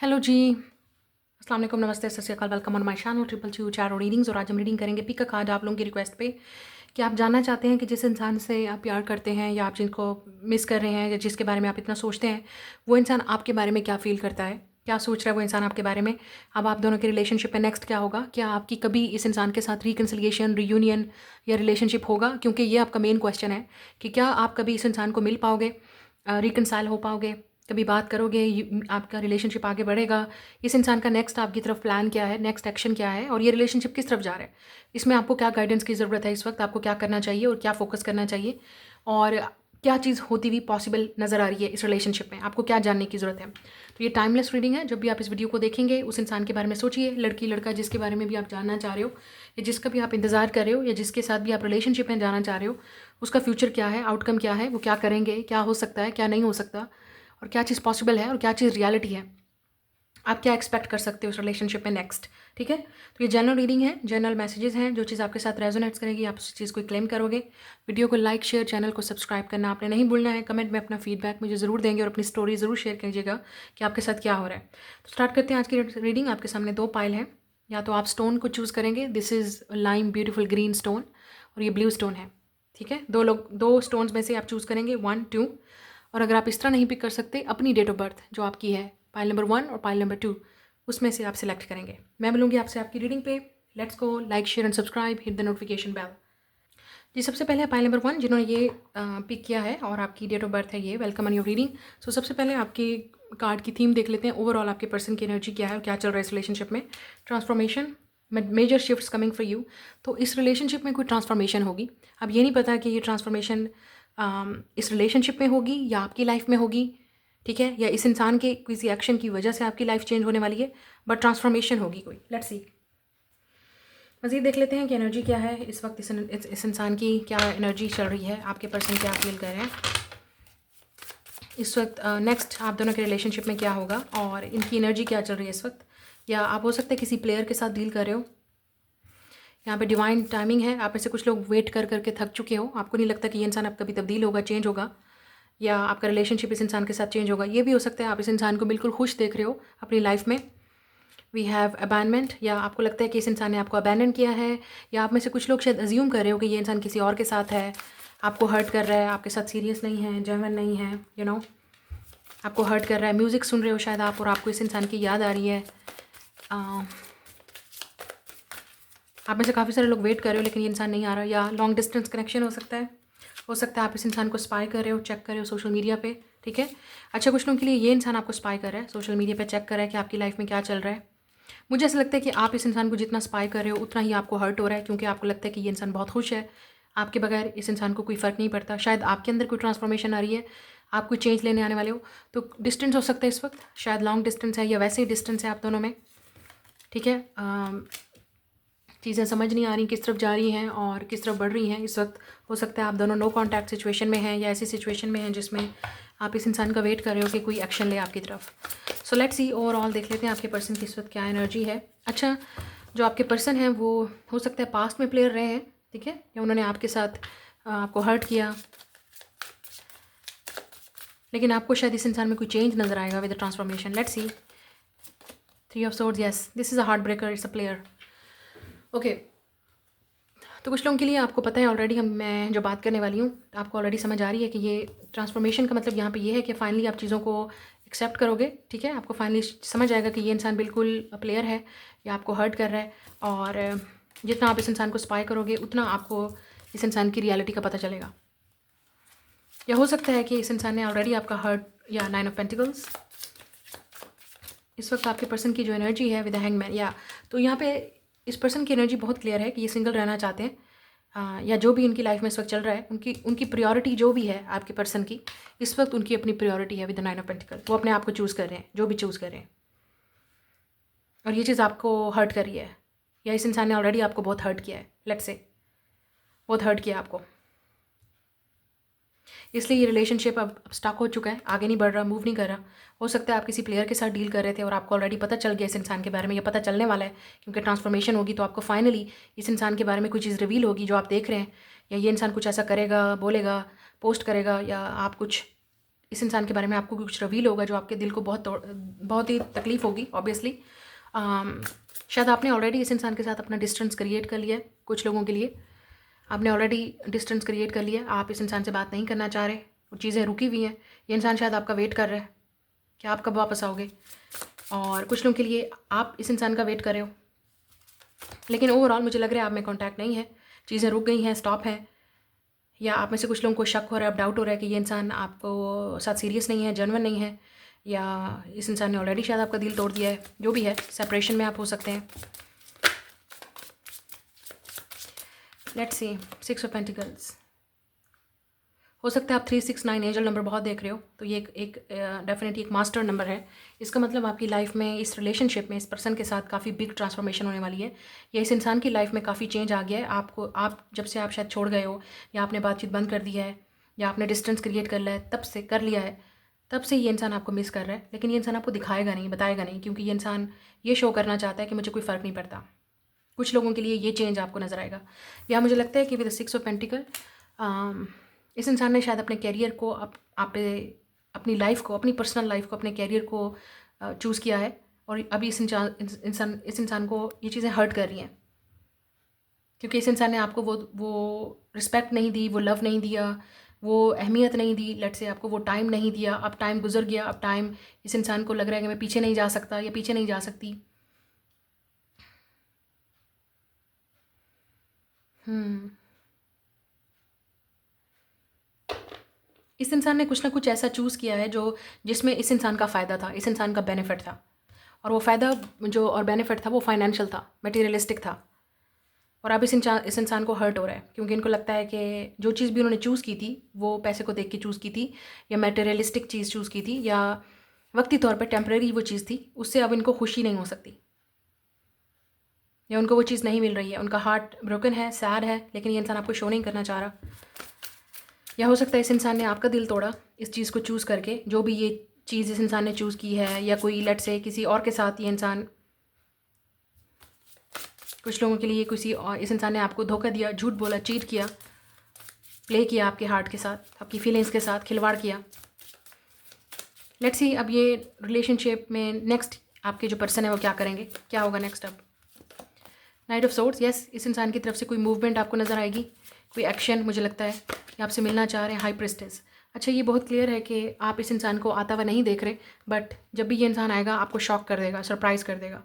Hello जी, अस्सलाम वालेकुम, नमस्ते, सत श्री अकाल, welcome on my channel triple ची चार रीडिंग्स। और आज हम रीडिंग करेंगे पिक अ कार्ड आप लोगों की रिक्वेस्ट पे कि आप जानना चाहते हैं कि जिस इंसान से आप प्यार करते हैं या आप जिनको मिस कर रहे हैं या जिसके बारे में आप इतना सोचते हैं, वो इंसान आपके बारे में क्या फ़ील करता है, क्या सोच रहा है वो इंसान आपके बारे में। अब आप दोनों के रिलेशनशिप में नेक्स्ट क्या होगा, क्या आपकी कभी इस इंसान के साथ रिकन्सिलिएशन, रियूनियन या रिलेशनशिप होगा, क्योंकि ये आपका मेन क्वेश्चन है कि क्या आप कभी इस इंसान को मिल पाओगे, रिकनसाइल हो पाओगे, कभी बात करोगे, आपका रिलेशनशिप आगे बढ़ेगा। इस इंसान का नेक्स्ट आपकी तरफ प्लान क्या है, नेक्स्ट एक्शन क्या है, और ये रिलेशनशिप किस तरफ जा रहा है। इसमें आपको क्या गाइडेंस की ज़रूरत है, इस वक्त आपको क्या करना चाहिए और क्या फोकस करना चाहिए, और क्या चीज़ होती हुई पॉसिबल नज़र आ रही है इस रिलेशनशिप में, आपको क्या जानने की ज़रूरत है। तो ये टाइमलेस रीडिंग है। जब भी आप इस वीडियो को देखेंगे उस इंसान के बारे में सोचिए, लड़की लड़का जिसके बारे में भी आप जानना चाह रहे हो या जिसका भी आप इंतज़ार कर रहे हो या जिसके साथ भी आप रिलेशनशिप में जाना चाह रहे हो, उसका फ्यूचर क्या है, आउटकम क्या है, वो क्या करेंगे, क्या हो सकता है, क्या नहीं हो सकता, और क्या चीज़ पॉसिबल है और क्या चीज़ रियलिटी है। आप क्या एक्सपेक्ट कर सकते हो उस रिलेशनशिप में नेक्स्ट। ठीक है, तो ये जनरल रीडिंग है, जनरल मैसेजेस हैं। जो चीज़ आपके साथ रेजोनेट्स करेगी आप उस चीज़ को क्लेम करोगे। वीडियो को लाइक शेयर, चैनल को सब्सक्राइब करना आपने नहीं भूलना है। कमेंट में अपना फीडबैक मुझे ज़रूर देंगे और अपनी स्टोरी ज़रूर शेयर कीजिएगा कि आपके साथ क्या हो रहा है। तो स्टार्ट करते हैं आज की रीडिंग। आपके सामने दो पाइल हैं, या तो आप स्टोन को चूज़ करेंगे। This is lime beautiful green stone और ये ब्लू स्टोन है। ठीक है, दो स्टोन्स में से आप चूज़ करेंगे 1 2। और अगर आप इस तरह नहीं पिक कर सकते, अपनी डेट ऑफ बर्थ जो आपकी है, पाइल नंबर 1 और पाइल नंबर 2, उसमें से आप सिलेक्ट करेंगे। मैं मिलूंगी आपसे आपकी रीडिंग पे। Let's go, like share and subscribe, hit the notification bell. जी, सबसे पहले पाइल नंबर 1 जिन्होंने ये पिक किया है और आपकी डेट ऑफ बर्थ है ये, वेलकम ऑन योर रीडिंग। सो सबसे पहले आपके कार्ड की थीम देख लेते हैं। ओवरऑल आपके पर्सन की एनर्जी क्या है और क्या चल रहा है इस रिलेशनशिप में। Transformation, major shifts coming for you. तो इस रिलेशनशिप में कोई ट्रांसफॉर्मेशन होगी। अब ये नहीं पता कि ये ट्रांसफॉर्मेशन इस रिलेशनशिप में होगी या आपकी लाइफ में होगी। ठीक है, या इस इंसान के किसी एक्शन की वजह से आपकी लाइफ चेंज होने वाली है, बट ट्रांसफॉर्मेशन होगी कोई। लेट्स सी, मज़ीद देख लेते हैं कि एनर्जी क्या है इस वक्त, इस इंसान की क्या एनर्जी चल रही है, आपके पर्सन क्या फील कर रहे हैं इस वक्त। नेक्स्ट आप दोनों के रिलेशनशिप में क्या होगा और इनकी एनर्जी क्या चल रही है इस वक्त। या आप हो सकते हैं किसी प्लेयर के साथ डील कर रहे हो। यहाँ पे डिवाइन टाइमिंग है। आप में से कुछ लोग वेट कर करके थक चुके हो, आपको नहीं लगता कि ये इंसान अब कभी तब्दील होगा, चेंज होगा, या आपका रिलेशनशिप इस इंसान के साथ चेंज होगा। ये भी हो सकता है आप इस इंसान को बिल्कुल खुश देख रहे हो अपनी लाइफ में। वी हैव अबैनमेंट, या आपको लगता है कि इस इंसान ने आपको अबैंडन किया है, या आप में से कुछ लोग शायद अज्यूम कर रहे हो कि ये इंसान किसी और के साथ है, आपको हर्ट कर रहा है, आपके साथ सीरियस नहीं है, जेन्युइन नहीं है, यू नो आपको हर्ट कर रहा है। म्यूज़िक सुन रहे हो शायद आप और आपको इस इंसान की याद आ रही है। आप में से काफ़ी सारे लोग वेट कर रहे हो लेकिन ये इंसान नहीं आ रहा, या लॉन्ग डिस्टेंस कनेक्शन हो सकता है। हो सकता है आप इस इंसान को स्पाई कर रहे हो, चेक कर रहे हो सोशल मीडिया पे। ठीक है, अच्छा, कुछ लोगों के लिए ये इंसान आपको स्पाई कर रहा है, सोशल मीडिया पे चेक कर रहा है कि आपकी लाइफ में क्या चल रहा है। मुझे ऐसा लगता है कि आप इस इंसान को जितना स्पाई कर रहे हो उतना ही आपको हर्ट हो रहा है, क्योंकि आपको लगता है कि ये इंसान बहुत खुश है, आपके बगैर इस इंसान को कोई फ़र्क नहीं पड़ता। शायद आपके अंदर कोई ट्रांसफॉर्मेशन आ रही है, आप कोई चेंज लेने आने वाले हो। तो डिस्टेंस हो सकता है इस वक्त, शायद लॉन्ग डिस्टेंस है या वैसे ही डिस्टेंस है आप दोनों में। ठीक है, चीज़ें समझ नहीं आ रही किस तरफ जा रही हैं और किस तरफ बढ़ रही हैं इस वक्त। हो सकता है आप दोनों नो कॉन्टैक्ट सिचुएशन में हैं, या ऐसी सिचुएशन में हैं जिसमें आप इस इंसान का वेट कर रहे हो कि कोई एक्शन ले आपकी तरफ। सो लेट्स सी, ओवरऑल देख लेते हैं आपके पर्सन की इस वक्त क्या एनर्जी है। अच्छा, जो आपके पर्सन हैं वो हो सकता है पास्ट में प्लेयर रहे हैं, ठीक है, या उन्होंने आपके साथ आपको हर्ट किया, लेकिन आपको शायद इस इंसान में कोई चेंज नज़र आएगा with the transformation. Let's see, 3 of swords, yes, this is a heart breaker, it's a player. Okay, तो कुछ लोगों के लिए आपको पता है ऑलरेडी, मैं जो बात करने वाली हूँ आपको ऑलरेडी समझ आ रही है कि ये ट्रांसफॉर्मेशन का मतलब यहाँ पे ये है कि फाइनली आप चीज़ों को एक्सेप्ट करोगे। ठीक है, आपको फाइनली समझ आएगा कि ये इंसान बिल्कुल प्लेयर है या आपको हर्ट कर रहा है, और जितना आप इस इंसान को स्पाई करोगे उतना आपको इस इंसान की रियलिटी का पता चलेगा। या हो सकता है कि इस इंसान ने ऑलरेडी आपका हर्ट, या 9 ऑफ पेंटिकल्स, इस वक्त आपके पर्सन की जो एनर्जी है विद द हैंगमैन, या तो यहाँ पे इस पर्सन की एनर्जी बहुत क्लियर है कि ये सिंगल रहना चाहते हैं, या जो भी इनकी लाइफ में इस वक्त चल रहा है, उनकी उनकी प्रायोरिटी जो भी है आपके पर्सन की, इस वक्त उनकी अपनी प्रायोरिटी है विद द 9 ऑफ पेंटिकल। वो अपने आप को चूज़ कर रहे हैं, जो भी चूज़ कर रहे हैं, और ये चीज़ आपको हर्ट कर रही है, या इस इंसान ने ऑलरेडी आपको बहुत हर्ट किया है, लेट्स से बहुत हर्ट किया आपको, इसलिए ये रिलेशनशिप अब स्टक हो चुका है, आगे नहीं बढ़ रहा, मूव नहीं कर रहा। हो सकता है आप किसी प्लेयर के साथ डील कर रहे थे और आपको ऑलरेडी पता चल गया इस इंसान के बारे में, या पता चलने वाला है, क्योंकि ट्रांसफॉर्मेशन होगी तो आपको फाइनली इस इंसान के बारे में कोई चीज़ रिवील होगी जो आप देख रहे हैं, या ये इंसान कुछ ऐसा करेगा, बोलेगा, पोस्ट करेगा, या आप कुछ इस इंसान के बारे में आपको कुछ रिवील होगा जो आपके दिल को बहुत ही तकलीफ़ होगी ऑब्वियसली। शायद आपने ऑलरेडी इस इंसान के साथ अपना डिस्टेंस क्रिएट कर लिया है। कुछ लोगों के लिए आपने ऑलरेडी डिस्टेंस क्रिएट कर लिया, आप इस इंसान से बात नहीं करना चाह रहे, वो चीज़ें रुकी हुई हैं। ये इंसान शायद आपका वेट कर रहा है कि आप कब वापस आओगे, और कुछ लोगों के लिए आप इस इंसान का वेट कर रहे हो। लेकिन ओवरऑल मुझे लग रहा है आप में कॉन्टैक्ट नहीं है, चीज़ें रुक गई हैं, स्टॉप है, या आप में से कुछ लोगों को शक हो रहा है, अब डाउट हो रहा है कि ये इंसान आपको साथ सीरियस नहीं है, जेन्युइन नहीं है, या इस इंसान ने ऑलरेडी शायद आपका दिल तोड़ दिया है। जो भी है, सेपरेशन में आप हो सकते हैं। Let's see 6 of pentacles. हो सकता है आप 369 एंजल नंबर बहुत देख रहे हो, तो ये एक डेफिनेटली एक मास्टर नंबर है। इसका मतलब आपकी लाइफ में, इस रिलेशनशिप में, इस पर्सन के साथ काफ़ी बिग ट्रांसफॉर्मेशन होने वाली है, या इस इंसान की लाइफ में काफ़ी चेंज आ गया है। आप जब से आप शायद छोड़ गए हो, या आपने बातचीत बंद कर दी है, या आपने डिस्टेंस क्रिएट कर लिया है, तब से ये इंसान आपको मिस कर रहा है। लेकिन ये इंसान आपको दिखाएगा नहीं, बताएगा नहीं, क्योंकि ये इंसान ये शो करना चाहता है कि मुझे कोई फ़र्क नहीं पड़ता। कुछ लोगों के लिए ये चेंज आपको नज़र आएगा, या मुझे लगता है कि विद 6 ऑफ पेंटिकल इस इंसान ने शायद अपने कैरियर को, अपनी लाइफ को, अपनी पर्सनल लाइफ को, अपने कैरियर को चूज़ किया है, और अभी इस इंसान को ये चीज़ें हर्ट कर रही हैं, क्योंकि इस इंसान ने आपको वो रिस्पेक्ट नहीं दी, वो लव नहीं दिया, वो अहमियत नहीं दी, लेट्स से आपको वो टाइम नहीं दिया। अब टाइम गुजर गया, अब टाइम, इस इंसान को लग रहा है कि मैं पीछे नहीं जा सकता या पीछे नहीं जा सकती। इस इंसान ने कुछ ना कुछ ऐसा चूज़ किया है जिसमें इस इंसान का फ़ायदा था, इस इंसान का बेनिफिट था, और वो फ़ायदा जो और बेनिफिट था वो फाइनेंशियल था, मटेरियलिस्टिक था। और अब इस इंसान को हर्ट हो रहा है, क्योंकि इनको लगता है कि जो चीज़ भी उन्होंने चूज़ की थी वो पैसे को देख के चूज़ की थी, या मटेरियलिस्टिक चीज़ चूज़ की थी, या वक्ती तौर पर टेम्परेरी वो चीज़ थी, उससे अब इनको खुशी नहीं हो सकती, या उनको वो चीज़ नहीं मिल रही है। उनका हार्ट ब्रोकन है, सैड है, लेकिन ये इंसान आपको शो नहीं करना चाह रहा। या हो सकता है इस इंसान ने आपका दिल तोड़ा इस चीज़ को चूज़ करके, जो भी ये चीज़ इस इंसान ने चूज़ की है, या कोई लेट से किसी और के साथ ये इंसान, कुछ लोगों के लिए किसी और, इस इंसान ने आपको धोखा दिया, झूठ बोला, चीट किया, प्ले किया आपके हार्ट के साथ, आपकी फीलिंग्स के साथ खिलवाड़ किया। लेट्स सी अब ये रिलेशनशिप में नेक्स्ट आपके जो पर्सन है वो क्या करेंगे, क्या होगा नेक्स्ट। अब नाइट ऑफ सोर्ड्स, यस, इस इंसान की तरफ से कोई मूवमेंट आपको नज़र आएगी, कोई एक्शन, मुझे लगता है कि आपसे मिलना चाह रहे हैं। हाई प्रिस्टेस, अच्छा, ये बहुत क्लियर है कि आप इस इंसान को आता हुआ नहीं देख रहे, बट जब भी ये इंसान आएगा आपको शॉक कर देगा, सरप्राइज़ कर देगा,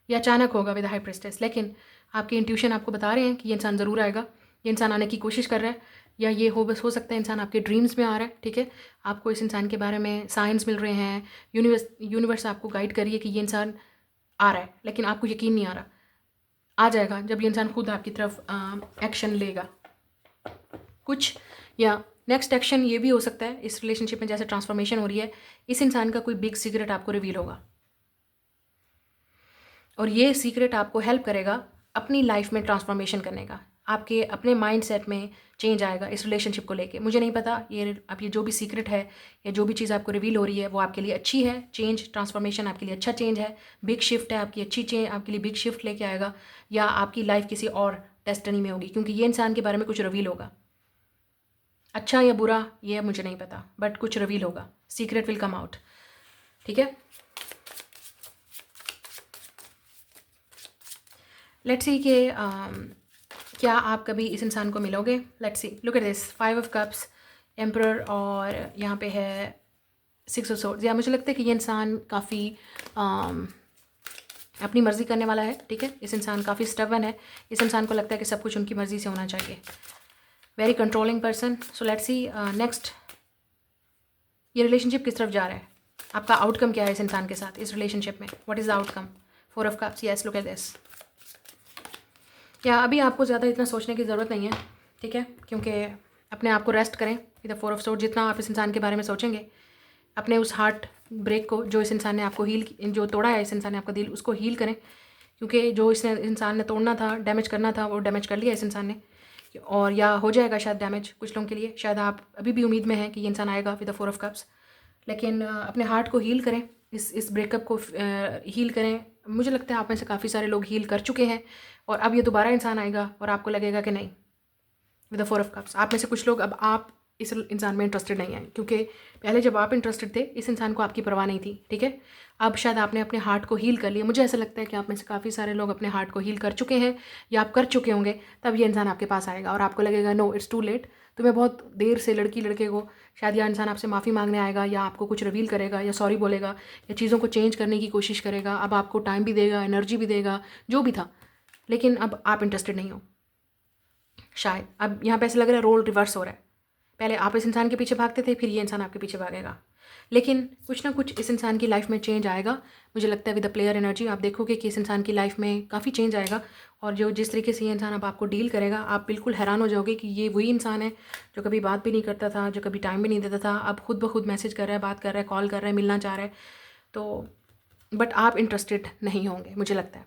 या अचानक होगा विद हाई प्रिस्टेस। लेकिन आपके इंट्यूशन आपको बता रहे हैं कि ये इंसान ज़रूर आएगा, ये इंसान आने की कोशिश कर रहा है, या ये हो सकता है इंसान आपके ड्रीम्स में आ रहा है, ठीक है। आपको इस इंसान के बारे में साइंस मिल रहे हैं, यूनिवर्स आपको गाइड करिए कि ये इंसान आ रहा है, लेकिन आपको यकीन नहीं आ रहा। आ जाएगा जब ये इंसान खुद आपकी तरफ एक्शन लेगा कुछ, या नेक्स्ट एक्शन ये भी हो सकता है इस रिलेशनशिप में जैसे ट्रांसफॉर्मेशन हो रही है, इस इंसान का कोई बिग सीक्रेट आपको रिवील होगा, और ये सीक्रेट आपको हेल्प करेगा अपनी लाइफ में ट्रांसफॉर्मेशन करने का, आपके अपने माइंड सेट में चेंज आएगा इस रिलेशनशिप को लेके। मुझे नहीं पता ये जो भी सीक्रेट है, या जो भी चीज़ आपको रिवील हो रही है, वो आपके लिए अच्छी है, चेंज, ट्रांसफॉर्मेशन आपके लिए अच्छा चेंज है, बिग शिफ्ट है आपकी, अच्छी चेंज आपके लिए बिग शिफ्ट लेके आएगा, या आपकी लाइफ किसी और डेस्टिनी में होगी, क्योंकि ये इंसान के बारे में कुछ रिवील होगा। अच्छा या बुरा ये मुझे नहीं पता, बट कुछ रिवील होगा, सीक्रेट विल कम आउट, ठीक है। लेट्स सी कि क्या आप कभी इस इंसान को मिलोगे। Let's see, look at this, 5 of cups, emperor, और यहाँ पे है 6 ऑफ सोर्ड्स। या मुझे लगता है कि ये इंसान काफ़ी अपनी मर्ज़ी करने वाला है, ठीक है। इस इंसान काफ़ी स्टबर्न है, इस इंसान को लगता है कि सब कुछ उनकी मर्ज़ी से होना चाहिए, very controlling person. So let's see next ये रिलेशनशिप किस तरफ जा रहा है, आपका आउटकम क्या है इस इंसान के साथ इस रिलेशनशिप में, what is the outcome. 4 of cups, yes, look at this. या अभी आपको ज़्यादा इतना सोचने की ज़रूरत नहीं है, ठीक है, क्योंकि अपने आप को रेस्ट करें। इधर 4 ऑफ सोर्ड, जितना आप इस इंसान के बारे में सोचेंगे, अपने उस हार्ट ब्रेक को, जो इस इंसान ने आपको जो तोड़ा है इस इंसान ने आपका दिल, उसको हील करें, क्योंकि जो इस इंसान ने तोड़ना था, डैमेज करना था, वो डैमेज कर लिया इस इंसान ने, और या हो जाएगा शायद डैमेज कुछ लोगों के लिए। शायद आप अभी भी उम्मीद में हैं कि ये इंसान आएगा विद द 4 ऑफ कप्स, लेकिन अपने हार्ट को हील करें, इस ब्रेकअप को हील करें। मुझे लगता है आप में से काफ़ी सारे लोग हील कर चुके हैं, और अब ये दोबारा इंसान आएगा और आपको लगेगा कि नहीं, विद द 4 ऑफ कप्स। आप में से कुछ लोग, अब आप इस इंसान में इंटरेस्टेड नहीं है, क्योंकि पहले जब आप इंटरेस्टेड थे इस इंसान को आपकी परवाह नहीं थी, ठीक है। अब शायद आपने अपने हार्ट को हील कर लिया। मुझे ऐसा लगता है कि आप में से काफ़ी सारे लोग अपने हार्ट को हील कर चुके हैं या आप कर चुके होंगे, तब ये इंसान आपके पास आएगा और आपको लगेगा नो इट्स टू लेट। तुम्हें बहुत देर से लड़की लड़के को शायद यह इंसान आपसे माफ़ी मांगने आएगा या आपको कुछ रिवील करेगा या सॉरी बोलेगा या चीज़ों को चेंज करने की कोशिश करेगा। अब आपको टाइम भी देगा, एनर्जी भी देगा, जो भी था, लेकिन अब आप इंटरेस्टेड नहीं हो शायद। अब यहाँ पे ऐसा लग रहा है रोल रिवर्स हो रहा है। पहले आप इस इंसान के पीछे भागते थे, फिर ये इंसान आपके पीछे भागेगा, लेकिन कुछ ना कुछ इस इंसान की लाइफ में चेंज आएगा। मुझे लगता है विद द प्लेयर एनर्जी आप देखोगे कि इस इंसान की लाइफ में काफ़ी चेंज आएगा और जो जिस तरीके से ये इंसान अब आपको डील करेगा, आप बिल्कुल हैरान हो जाओगे कि ये वही इंसान है जो कभी बात भी नहीं करता था, जो कभी टाइम भी नहीं देता था, अब खुद ब खुद मैसेज कर रहा है, बात कर रहा है, कॉल कर रहा है, मिलना चाह रहा है। तो बट आप इंटरेस्टेड नहीं होंगे मुझे लगता है,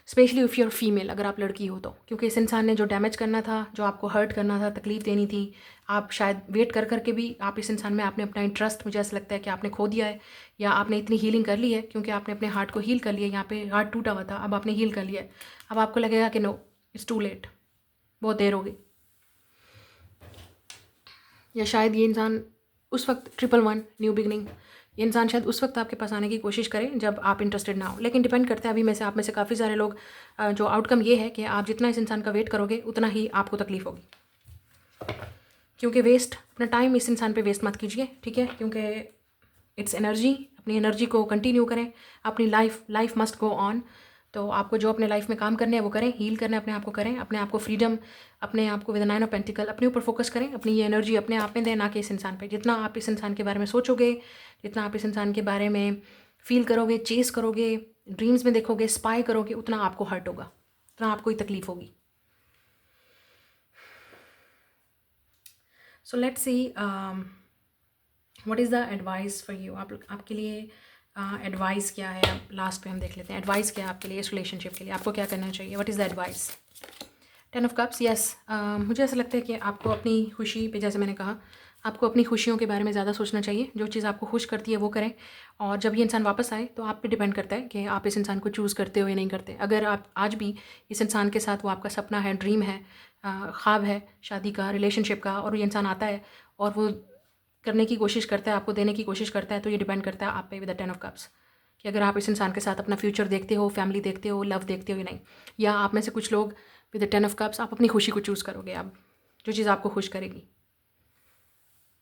स्पेशली इफ़ यूर फीमेल, अगर आप लड़की हो तो, क्योंकि इस इंसान ने जो डैमेज करना था, जो आपको हर्ट करना था, तकलीफ़ देनी थी, आप शायद वेट कर करके भी आप इस इंसान में आपने अपना इंटरेस्ट, मुझे ऐसा लगता है कि आपने खो दिया है या आपने इतनी हीलिंग कर ली है क्योंकि आपने अपने हार्ट को हील कर लिया। यहाँ पे हार्ट टूटा हुआ था, अब आपने हील कर लिया है। अब आपको लगेगा कि नो इट्स टू लेट, बहुत देर हो गई। या शायद ये इंसान उस वक्त 111 न्यू बिगनिंग, ये इंसान शायद उस वक्त आपके पास आने की कोशिश करें जब आप इंटरेस्टेड ना हो। लेकिन डिपेंड करता है अभी में से आप में से काफ़ी सारे लोग, जो आउटकम ये है कि आप जितना इस इंसान का वेट करोगे उतना ही आपको तकलीफ होगी, क्योंकि वेस्ट अपना टाइम इस इंसान पे वेस्ट मत कीजिए, ठीक है, क्योंकि इट्स एनर्जी। अपनी एनर्जी को कंटिन्यू करें, अपनी लाइफ मस्ट गो ऑन। तो आपको जो अपने लाइफ में काम करने हैं वो करें, हील करना है अपने आप को करें, अपने आप को फ्रीडम, अपने आप को विद 9 ऑफ पेंटिकल अपने ऊपर फोकस करें, अपनी ये एनर्जी अपने आप में दें, ना कि इस इंसान पे। जितना आप इस इंसान के बारे में सोचोगे, जितना आप इस इंसान के बारे में फील करोगे, चेस करोगे, ड्रीम्स में देखोगे, स्पाई करोगे, उतना आपको हर्ट होगा, उतना आपको ही तकलीफ होगी। So let's see what is the advice for you. आपके लिए एडवाइस क्या है, अब लास्ट पे हम देख लेते हैं एडवाइस क्या है आपके लिए इस रिलेशनशिप के लिए, आपको क्या करना चाहिए, what is the advice. 10 of cups, yes. मुझे ऐसा लगता है कि आपको अपनी खुशी पे, जैसे मैंने कहा, आपको अपनी खुशियों के बारे में ज़्यादा सोचना चाहिए। जो चीज़ आपको खुश करती है वो करें, और जब ये इंसान वापस आए तो आप पे डिपेंड करता है कि आप इस इंसान को चूज़ करते हो या नहीं करते। अगर आप आज भी इस इंसान के साथ, वो आपका सपना है, ड्रीम है, ख्वाब है शादी का, रिलेशनशिप का, और ये इंसान आता है और वो करने की कोशिश करता है, आपको देने की कोशिश करता है, तो ये डिपेंड करता है आप पे विद द 10 ऑफ कप्स, कि अगर आप इस इंसान के साथ अपना फ्यूचर देखते हो, फैमिली देखते हो, लव देखते हो या नहीं। या आप में से कुछ लोग विद द 10 ऑफ कप्स आप अपनी खुशी को चूज़ करोगे, आप जो चीज़ आपको खुश करेगी।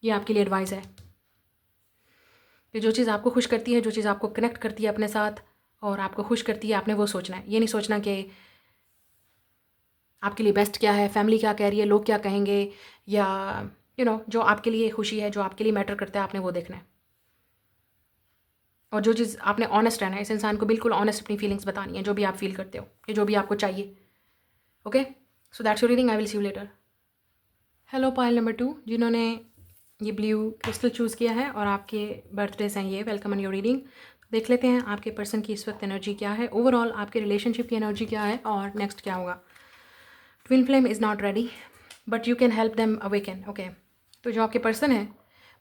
ये आपके लिए एडवाइस है कि जो चीज़ आपको खुश करती है, जो चीज़ आपको कनेक्ट करती है अपने साथ और आपको खुश करती है, आपने वो सोचना है। ये नहीं सोचना कि आपके लिए बेस्ट क्या है, फैमिली क्या कह रही है, लोग क्या कहेंगे, या जो आपके लिए खुशी है, जो आपके लिए मैटर करता है, आपने वो देखना है। और जो चीज़ आपने ऑनेस्ट रहना है, इस इंसान को बिल्कुल ऑनेस्ट अपनी फीलिंग्स बतानी है, जो भी आप फील करते हो, कि जो भी आपको चाहिए। Okay, so that's your reading, I will see you letter. Hello pile number 2, जिन्होंने ये ब्लू क्रिस्टल चूज़ किया है और आपके बर्थडेज हैं ये, वेलकम ऑन योर रीडिंग। देख लेते हैं आपके पर्सन की इस वक्त एनर्जी क्या है, ओवरऑल आपके रिलेशनशिप की एनर्जी क्या है और नेक्स्ट क्या होगा। Twin flame is not ready but you can help them awaken. Okay, तो जो आपके पर्सन है,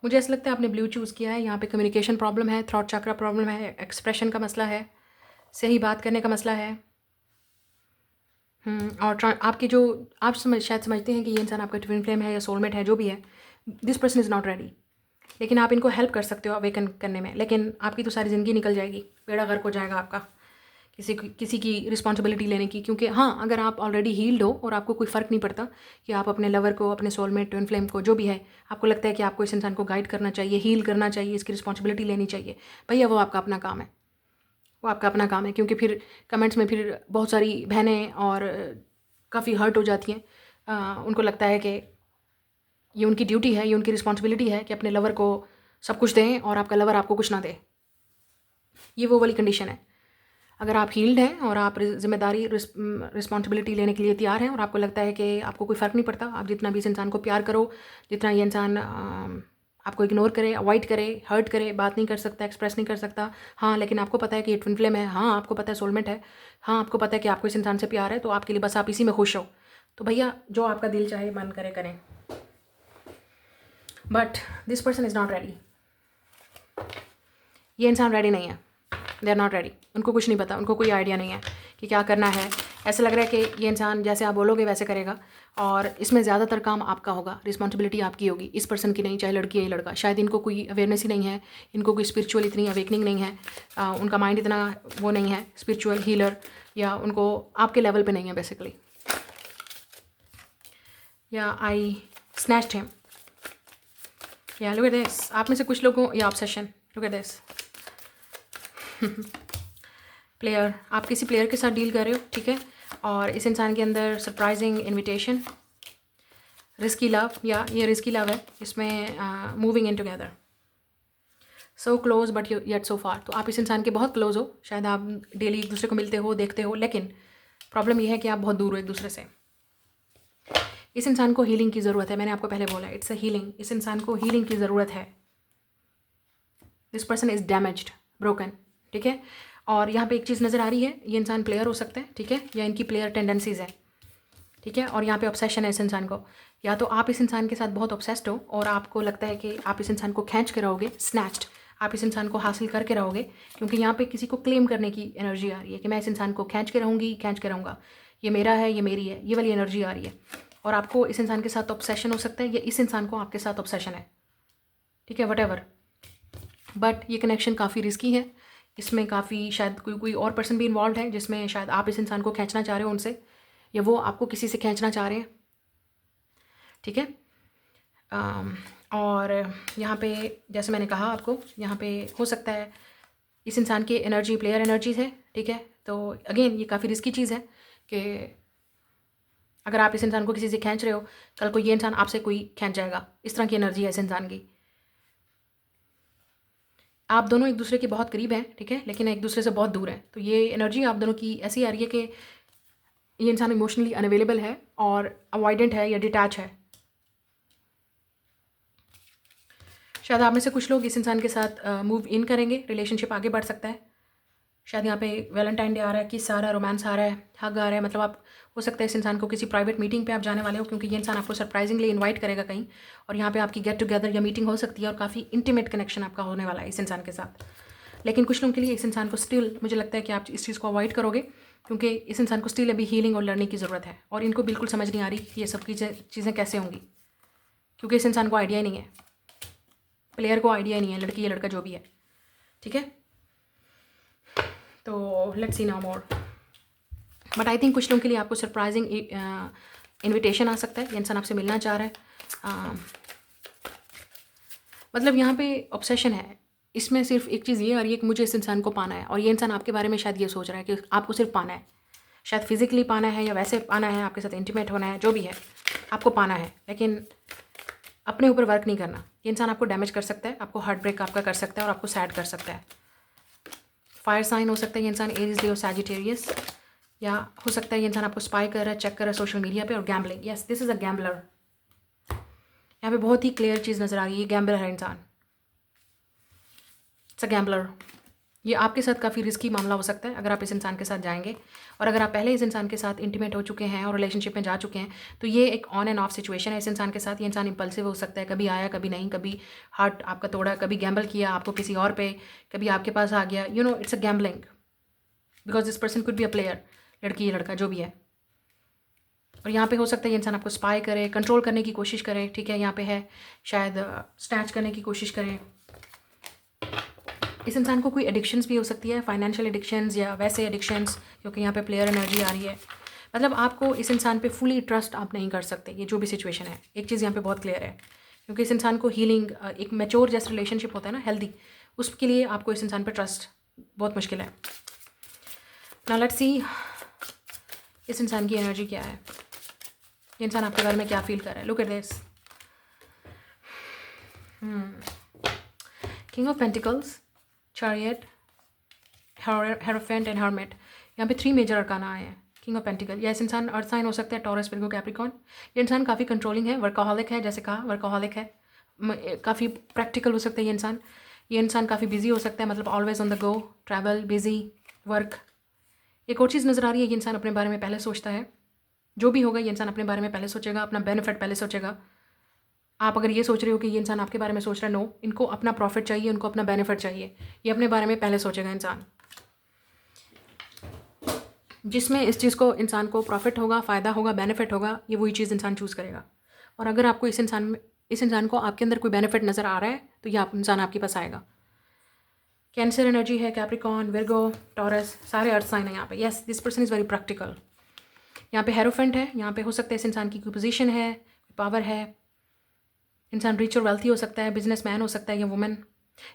मुझे ऐसा लगता है आपने ब्लू चूज़ किया है। यहाँ पे कम्युनिकेशन प्रॉब्लम है, थ्रॉट चक्रा प्रॉब्लम है, एक्सप्रेशन का मसला है, सही बात करने का मसला है। और आपके जो आप शायद समझते हैं कि ये इंसान आपका ट्विन फ्लेम है या सोलमेट है, जो भी है, this person is not ready. लेकिन आप इनको हेल्प कर सकते हो अवेकन करने में, लेकिन आपकी तो सारी ज़िंदगी निकल जाएगी, बेड़ा गर्क हो जाएगा आपका किसी की रिस्पॉन्सिबिलिटी लेने की। क्योंकि हाँ, अगर आप ऑलरेडी हील्ड हो और आपको कोई फ़र्क नहीं पड़ता कि आप अपने लवर को, अपने सोलमेट, ट्विन फ्लेम को, जो भी है, आपको लगता है कि आपको इस इंसान को गाइड करना चाहिए, हील करना चाहिए, इसकी रिस्पॉन्सिबिलिटी लेनी चाहिए, भैया वो आपका अपना काम है, वो आपका अपना काम है। क्योंकि फिर कमेंट्स में फिर बहुत सारी बहनें और काफ़ी हर्ट हो जाती हैं। उनको लगता है कि ये उनकी ड्यूटी है, ये उनकी रिस्पॉन्सिबिलिटी है कि अपने लवर को सब कुछ दें और आपका लवर आपको कुछ ना दे। ये वो वाली कंडीशन है। अगर आप हील्ड हैं और आप जिम्मेदारी, रिस्पॉन्सिबिलिटी लेने के लिए तैयार हैं और आपको लगता है कि आपको कोई फ़र्क नहीं पड़ता, आप जितना भी इस इंसान को प्यार करो, जितना ये इंसान आपको इग्नोर करे, अवॉइड करे, हर्ट करे, बात नहीं कर सकता, एक्सप्रेस नहीं कर सकता, हाँ, लेकिन आपको पता है कि ये ट्विन फ्लेम है, हाँ, आपको पता है सोलमेट है, हाँ, आपको पता है कि आपको इस इंसान से प्यार है, तो आपके लिए बस आप इसी में खुश हो। तो भैया जो आपका दिल चाहे, मन करे, करें। But this person is not ready. ये इंसान रेडी नहीं है, दे आर नॉट रेडी। उनको कुछ नहीं पता, उनको कोई आइडिया नहीं है कि क्या करना है। ऐसा लग रहा है कि ये इंसान जैसे आप बोलोगे वैसे करेगा, और इसमें ज़्यादातर काम आपका होगा, रिस्पॉन्सिबिलिटी आपकी होगी, इस पर्सन की नहीं, चाहे लड़की है या लड़का। शायद इनको कोई अवेयरनेस ही नहीं है, इनको कोई स्पिरिचुअल इतनी अवेकनिंग नहीं है, उनका माइंड इतना वो नहीं है स्पिरिचुअल हीलर, या उनको आपके लेवल पे नहीं है बेसिकली। या आई स्नैच्ड हिम, या लुक एट दिस, आप में से कुछ लोगों, या obsession, look at this. Player, आप किसी प्लेयर के साथ डील कर रहे हो, ठीक है, और इस इंसान के अंदर सरप्राइजिंग इनविटेशन, रिस्की लव, या ये रिस्की लव है, इसमें moving in together, so close but yet so far. तो आप इस इंसान के बहुत क्लोज हो, शायद आप डेली एक दूसरे को मिलते हो, देखते हो, लेकिन प्रॉब्लम यह है कि आप बहुत दूर हो एक दूसरे से। इस इंसान को हीलिंग की ज़रूरत है, मैंने आपको पहले बोला, इट्स अ हीलिंग, इस इंसान को हीलिंग की ज़रूरत है। This person is damaged, broken, ठीक है। और यहाँ पे एक चीज़ नज़र आ रही है, ये इंसान प्लेयर हो सकता है, ठीक है, या इनकी प्लेयर टेंडेंसीज़ है, ठीक है। और यहाँ पे ऑब्सेशन है इस इंसान को, या तो आप इस इंसान के साथ बहुत ऑब्सेस्ड हो और आपको लगता है कि आप इस इंसान को खींच के रहोगे, स्नैच्ड, आप इस इंसान को हासिल करके रहोगे, क्योंकि यहाँ पे किसी को क्लेम करने की एनर्जी आ रही है कि मैं इस इंसान को खींच के रहूँगी, खींच के रहूँगा, ये मेरा है, ये मेरी है, ये वाली एनर्जी आ रही है। और आपको इस इंसान के साथ ऑब्सेशन हो सकता है, या इस इंसान को आपके साथ ऑब्सेशन है, ठीक है, वट। बट ये कनेक्शन काफ़ी रिस्की है, इसमें काफ़ी शायद कोई और पर्सन भी इन्वॉल्व है, जिसमें शायद आप इस इंसान को खींचना चाह रहे हो उनसे, या वो आपको किसी से खींचना चाह रहे हैं, ठीक है। और यहाँ पे जैसे मैंने कहा आपको, यहाँ पे हो सकता है इस इंसान की एनर्जी प्लेयर एनर्जीज है, ठीक है। तो अगेन ये काफ़ी रिस्की चीज़ है कि अगर आप इस इंसान को किसी से खींच रहे हो, कल को ये इंसान आपसे कोई खींच जाएगा, इस तरह की एनर्जी है इस इंसान की। आप दोनों एक दूसरे के बहुत करीब हैं, ठीक है, लेकिन एक दूसरे से बहुत दूर हैं। तो ये एनर्जी आप दोनों की ऐसी आ रही है कि ये इंसान इमोशनली अनअवेलेबल है और अवॉइडेंट है या डिटैच है। शायद आप में से कुछ लोग इस इंसान के साथ मूव इन करेंगे, रिलेशनशिप आगे बढ़ सकता है। शायद यहाँ पे वैलेंटाइन डे आ रहा है, किस आ रहा है, रोमांस आ रहा है, हग आ रहा है, मतलब आप हो सकता है इस इंसान को किसी प्राइवेट मीटिंग पे आप जाने वाले हो, क्योंकि ये इंसान आपको सरप्राइजिंगली इनवाइट करेगा कहीं, और यहाँ पे आपकी गेट टुगेदर या मीटिंग हो सकती है, और काफ़ी इंटीमेट कनेक्शन आपका होने वाला है इस इंसान के साथ। लेकिन कुछ लोगों के लिए इस इंसान को स्टिल, मुझे लगता है कि आप इस चीज़ को अवॉइड करोगे, क्योंकि इस इंसान को स्टिल अभी हीलिंग और लर्निंग की ज़रूरत है, और इनको बिल्कुल समझ नहीं आ रही कि ये सब की चीज़ें कैसे होंगी, क्योंकि इस इंसान को आइडिया ही नहीं है, प्लेयर को आइडिया नहीं है, लड़की या लड़का जो भी है, ठीक है। तो let's see now more, but I think कुछ लोगों के लिए आपको सरप्राइजिंग इनविटेशन आ सकता है, ये इंसान आपसे मिलना चाह रहा है। मतलब यहाँ पे ऑब्सेशन है, इसमें सिर्फ एक चीज़ ये आ रही है कि मुझे इस इंसान को पाना है, और ये इंसान आपके बारे में शायद ये सोच रहा है कि आपको सिर्फ पाना है, शायद फिजिकली पाना है या वैसे पाना है, आपके साथ इंटीमेट होना है, जो भी है आपको पाना है, लेकिन अपने ऊपर वर्क नहीं करना। ये इंसान आपको डैमेज कर सकता है, आपको हार्ट ब्रेक आपका कर सकता है, और आपको सैड कर सकता है। फायर साइन हो सकता है ये इंसान, एरीज लियो सैजिटेरियस, या हो सकता है ये इंसान आपको स्पाई कर रहा है, चेक कर रहा है सोशल मीडिया पे, और gambling, yes this is a gambler. यहाँ पे बहुत ही क्लियर चीज़ नज़र आ रही है, गैम्बलर है इंसान, इट्स अ गैम्बलर। ये आपके साथ काफ़ी रिस्की मामला हो सकता है अगर आप इस इंसान के साथ जाएंगे, और अगर आप पहले इस इंसान के साथ इंटीमेट हो चुके हैं और रिलेशनशिप में जा चुके हैं, तो ये एक ऑन एंड ऑफ सिचुएशन है इस इंसान के साथ। ये इंसान इम्पल्सिव हो सकता है, कभी आया कभी नहीं, कभी हार्ट आपका तोड़ा, कभी गैम्बल किया आपको किसी और पे, कभी आपके पास आ गया, you know it's a gambling, because this person could be a player, लड़की या लड़का जो भी है। और यहाँ पे हो सकता है ये इंसान आपको स्पाई करे, कंट्रोल करने की कोशिश करे, ठीक है, यहाँ पे है शायद स्नैच करने की कोशिश करे। इस इंसान को कोई एडिक्शंस भी हो सकती है, फाइनेंशियल एडिक्शंस या वैसे एडिक्शंस, क्योंकि यहाँ पे प्लेयर एनर्जी आ रही है। मतलब आपको इस इंसान पे फुली ट्रस्ट आप नहीं कर सकते, ये जो भी सिचुएशन है। एक चीज़ यहाँ पे बहुत क्लियर है, क्योंकि इस इंसान को हीलिंग, एक मैच्योर जैसा रिलेशनशिप होता है ना, हेल्दी, उसके लिए आपको इस इंसान पर ट्रस्ट बहुत मुश्किल है। नाउ लेट्स सी इस इंसान की एनर्जी क्या है, ये इंसान आपके बारे में क्या फील कर रहा है। Look at this, king of pentacles, chariot, hierophant and hermit. यहाँ पे 3 मेजर अरकाना आए हैं। किंग ऑफ पेंटिकल, या इस इंसान अर्थ साइन हो सकता है, टॉरस, विर्गो, कैप्रिकॉर्न। ये इंसान काफ़ी कंट्रोलिंग है, वर्काहॉलिक है, जैसे कहा वर्काहॉलिक है, काफ़ी प्रैक्टिकल हो सकता है ये इंसान। ये इंसान काफ़ी बिजी हो सकता है, मतलब always on the go, travel, busy, work. एक और चीज़ नज़र आ रही है, ये इंसान अपने बारे में पहले सोचता है, जो भी होगा ये इंसान अपने बारे में पहले सोचेगा, अपना बेनिफिट पहले सोचेगा। आप अगर ये सोच रहे हो कि ये इंसान आपके बारे में सोच रहा है, नो, इनको अपना प्रॉफिट चाहिए, उनको अपना बेनिफिट चाहिए, ये अपने बारे में पहले सोचेगा इंसान। जिसमें इस चीज़ को इंसान को प्रॉफिट होगा, फ़ायदा होगा, बेनिफिट होगा, ये वही चीज़ इंसान चूज़ करेगा। और अगर आपको इस इंसान को आपके अंदर कोई बेनिफिट नज़र आ रहा है तो ये इंसान आपके पास आएगा। कैंसर एनर्जी है, कैप्रिकॉन, विर्गो, टॉरस, सारे अर्थ साइन है यहाँ पे। Yes, this person is very practical. यहाँ पे हेरोफेंट है, यहाँ पे हो सकता है इस इंसान की कोई पोजीशन है, पावर है, इंसान रिच और वेल्थी हो सकता है, बिजनेसमैन हो सकता है या वुमेन।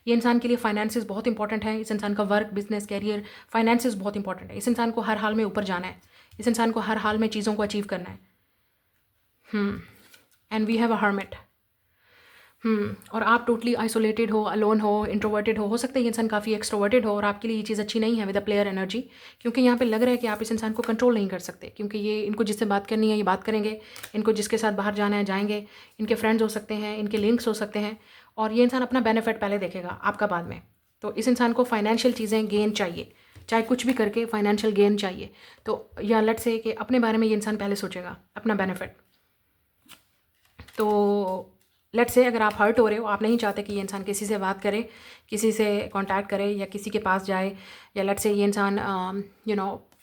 ये इंसान के लिए फाइनेंसेस बहुत इंपॉर्टेंट है। इस इंसान का वर्क, बिजनेस, कैरियर, फाइनेंसेस बहुत इंपॉर्टेंट है। इस इंसान को हर हाल में ऊपर जाना है, इस इंसान को हर हाल में चीज़ों को अचीव करना है। And we have a hermit. और आप टोटली आइसोलेटेड हो, अलोन इंट्रोवर्टेड हो सकता है ये इंसान काफ़ी एक्सट्रोवर्टेड हो और आपके लिए ये चीज़ अच्छी नहीं है विद अ प्लेयर एनर्जी, क्योंकि यहाँ पे लग रहा है कि आप इस इंसान को कंट्रोल नहीं कर सकते, क्योंकि ये इनको जिससे बात करनी है ये बात करेंगे, इनको जिसके साथ बाहर जाना है जाएंगे, इनके फ्रेंड्स हो सकते हैं, इनके लिंक्स हो सकते हैं, और ये इंसान अपना बेनिफिट पहले देखेगा, आपका बाद में। तो इस इंसान को फाइनेंशियल चीज़ें गेन चाहिए, चाहे कुछ भी करके फाइनेंशियल गेन चाहिए। तो या लेट्स से कि अपने बारे में ये इंसान पहले सोचेगा, अपना बेनिफिट। तो लेट्स से अगर आप हर्ट हो रहे हो, आप नहीं चाहते कि ये इंसान किसी से बात करे, किसी से कांटेक्ट करे या किसी के पास जाए, या लेट्स से ये इंसान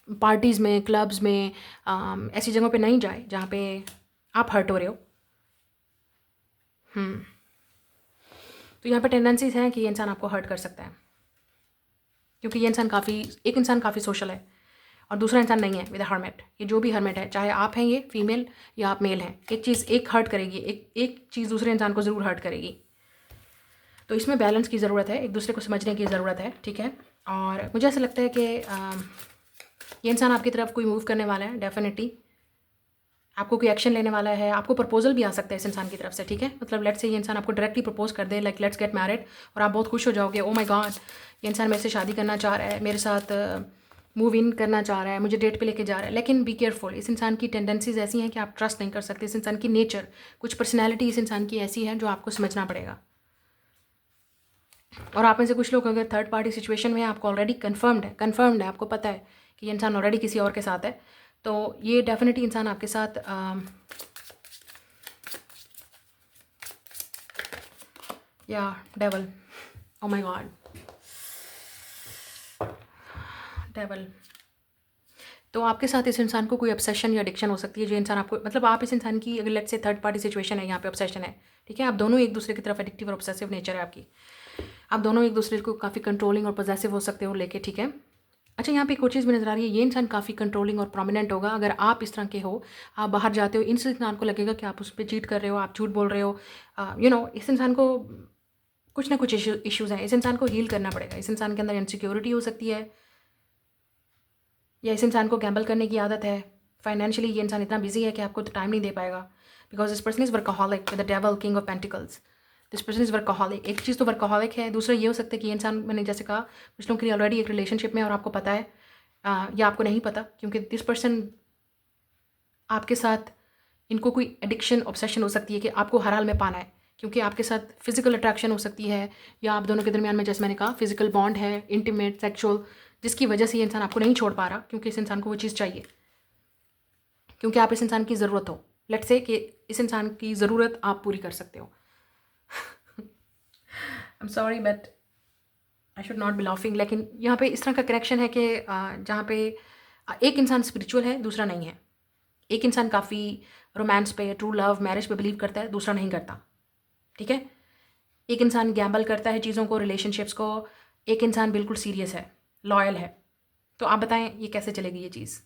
पार्टीज़ में, क्लब्स में, ऐसी जगहों पे नहीं जाए जहाँ पे आप हर्ट हो रहे हो। तो यहाँ पे टेंडेंसीज हैं कि ये इंसान आपको हर्ट कर सकता है, क्योंकि ये इंसान एक इंसान काफ़ी सोशल है और दूसरा इंसान नहीं है विद हर्मिट। ये जो भी हर्मिट है, चाहे आप हैं ये फीमेल या आप मेल हैं, एक हर्ट करेगी, एक चीज़ दूसरे इंसान को ज़रूर हर्ट करेगी। तो इसमें बैलेंस की ज़रूरत है, एक दूसरे को समझने की ज़रूरत है, ठीक है। और मुझे ऐसा लगता है कि ये इंसान आपकी तरफ कोई मूव करने वाला है, डेफिनेटली आपको कोई एक्शन लेने वाला है, आपको प्रपोजल भी आ सकता है इस इंसान की तरफ से, ठीक है। मतलब लेट्स से ये इंसान आपको डायरेक्टली प्रपोज कर दे, लाइक लेट्स गेट मैरिड, और आप बहुत खुश हो जाओगे, ओ माय गॉड ये इंसान मेरे से शादी करना चाह रहा है, मेरे साथ मूव इन करना चाह रहा है, मुझे डेट पे लेके जा रहा है। लेकिन बी केयरफुल, इस इंसान की टेंडेंसीज ऐसी हैं कि आप ट्रस्ट नहीं कर सकते। इस इंसान की नेचर, कुछ पर्सनैलिटी इस इंसान की ऐसी है जो आपको समझना पड़ेगा। और आप में से कुछ लोग अगर थर्ड पार्टी सिचुएशन में है, आपको ऑलरेडी कन्फर्म्ड है, आपको पता है कि ये इंसान ऑलरेडी किसी और के साथ है, तो ये डेफिनेटली इंसान आपके साथ या devil, oh my God, devil. तो आपके साथ इस इंसान को कोई ऑब्सेशन या एडिक्शन हो सकती है, जो इंसान आपको, मतलब आप इस इंसान की, अगर let's say third party situation है, यहाँ पे ऑब्सेशन है, ठीक है। आप दोनों एक दूसरे की तरफ एडिक्टिव और ऑब्सेसिव नेचर है आपकी, आप दोनों एक दूसरे को काफ़ी कंट्रोलिंग और पॉजेसिव हो सकते हो लेके, ठीक है। अच्छा, यहाँ पे एक और चीज़ भी नज़र आ रही है, ये इंसान काफ़ी कंट्रोलिंग और प्रोमिनेंट होगा। अगर आप इस तरह के हो, आप बाहर जाते हो, इस इंसान को लगेगा कि आप उस पर चीट कर रहे हो, आप झूठ बोल रहे हो, इस इंसान को कुछ ना कुछ इश्यूज़ हैं, इस इंसान को हील करना पड़ेगा। इस इंसान के अंदर इनसिक्योरिटी हो सकती है, या इस इंसान को गैम्बल करने की आदत है। फाइनेंशियली ये इंसान इतना बिजी है कि आपको तो टाइम नहीं दे पाएगा, because this person is workaholic with the devil, king of pentacles. This person is workaholic. एक चीज़ तो वर्कaholic है, दूसरा ये हो सकता है कि ये इंसान, मैंने जैसे कहा, कुछ लोगों के लिए ऑलरेडी एक रिलेशनशिप में और आपको पता है, या आपको नहीं पता, क्योंकि दिस पर्सन आपके साथ, इनको कोई एडिक्शन, ऑब्सेशन हो सकती है कि आपको हर हाल में पाना है, क्योंकि आपके साथ फिजिकल अट्रैक्शन हो सकती है, या आप दोनों के दरमियान में, जैसे मैंने कहा, फिजिकल बॉन्ड है, इंटीमेट, सेक्सुअल, जिसकी वजह से ये इंसान आपको नहीं छोड़ पा रहा, क्योंकि इस इंसान को वो चीज़ चाहिए, क्योंकि आप इस इंसान की ज़रूरत हो। लेट्स से कि इस इंसान की ज़रूरत आप पूरी कर सकते हो। I am sorry but I should not be laughing, लेकिन यहाँ पे इस तरह का कनेक्शन है कि जहाँ पे एक इंसान स्पिरिचुअल है, दूसरा नहीं है। एक इंसान काफ़ी रोमांस पे, ट्रू लव, मैरिज पे बिलीव करता है, दूसरा नहीं करता, ठीक है। एक इंसान गैम्बल करता है चीज़ों को, रिलेशनशिप्स को, एक इंसान बिल्कुल सीरियस है, लॉयल है। तो आप बताएं ये कैसे चलेगी ये चीज़।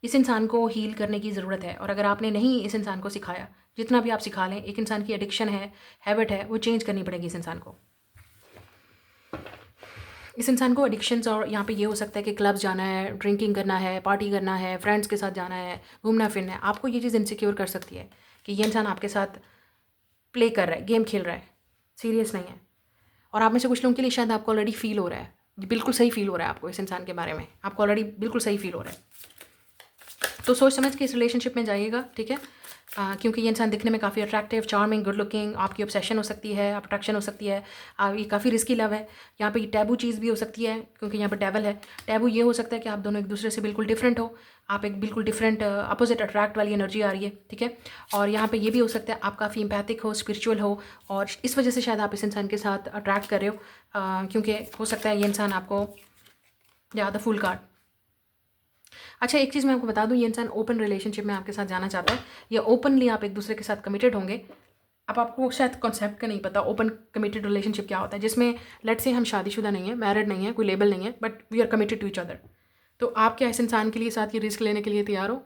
इस इंसान को हील करने की ज़रूरत है, और अगर आपने नहीं इस इंसान को सिखाया, जितना भी आप सिखा लें, एक इंसान की एडिक्शन है, हैबिट है, वो चेंज करनी पड़ेगी इस इंसान को। इस इंसान को एडिक्शंस, और यहाँ पे ये हो सकता है कि क्लब्स जाना है, ड्रिंकिंग करना है, पार्टी करना है, फ्रेंड्स के साथ जाना है, घूमना फिरना है, आपको ये चीज़ इनसिक्योर कर सकती है कि ये इंसान आपके साथ प्ले कर रहा है, गेम खेल रहा है, सीरियस नहीं है। और आप में से कुछ लोगों के लिए शायद आपको ऑलरेडी फील हो रहा है, बिल्कुल सही फील हो रहा है आपको इस इंसान के बारे में, आपको ऑलरेडी बिल्कुल सही फील हो रहा है। तो सोच समझ के इस रिलेशनशिप में जाइएगा, ठीक है। क्योंकि ये इंसान दिखने में काफ़ी अट्रैक्टिव, चार्मिंग, गुड लुकिंग, आपकी ऑब्सेशन हो सकती है, आप अट्रैक्शन हो सकती है। ये काफ़ी रिस्की लव है। यहाँ पे ये टैबू चीज़ भी हो सकती है, क्योंकि यहाँ पे डेवल है। टैबू ये हो सकता है कि आप दोनों एक दूसरे से बिल्कुल डिफरेंट हो, आप एक बिल्कुल डिफरेंट अपोजिट अट्रैक्ट वाली एनर्जी आ रही है, ठीक है। और यहाँ पे ये भी हो सकता है आप काफ़ी एम्पैथिक हो, स्पिरिचुअल हो, और इस वजह से शायद आप इस इंसान के साथ अट्रैक्ट कर रहे हो, क्योंकि हो सकता है ये इंसान आपको, या द फूल कार्ड, अच्छा, एक चीज़ मैं आपको बता दूँ, ये इंसान ओपन रिलेशनशिप में आपके साथ जाना चाहता है, या ओपनली आप एक दूसरे के साथ कमिटेड होंगे। अब आपको शायद कॉन्सेप्ट का नहीं पता ओपन कमिटेड रिलेशनशिप क्या होता है, जिसमें लेट्स से हम शादीशुदा नहीं है, मैरिड नहीं है, कोई लेबल नहीं है, but we are committed to each other. तो आप क्या इस इंसान के लिए साथ ये रिस्क लेने के लिए तैयार हो?